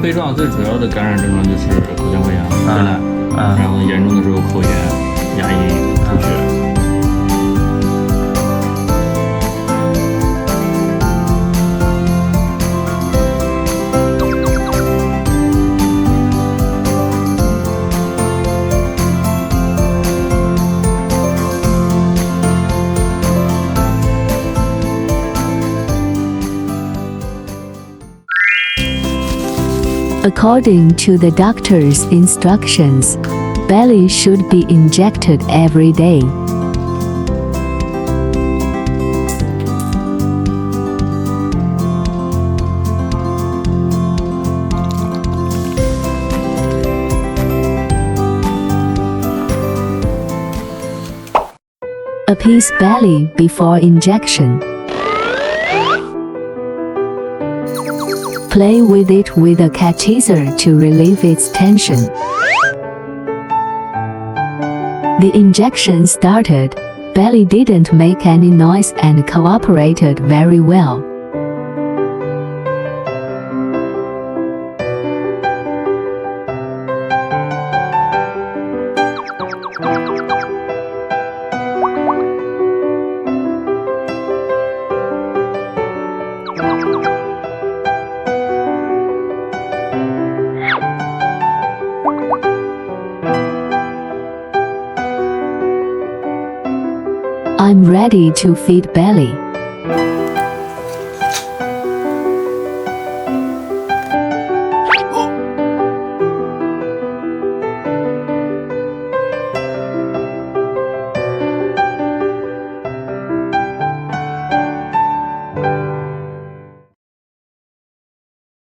杯状最主要的感染症状就是口腔溃疡、溃烂，然后严重的时候口炎、牙龈、吐血。According to the doctor's instructions, Beli should be injected every day. Appease Beli before injection. Play with it with a catheter to relieve its tension. The injection started. Beli didn't make any noise and cooperated very well. I'm ready to feed Beli.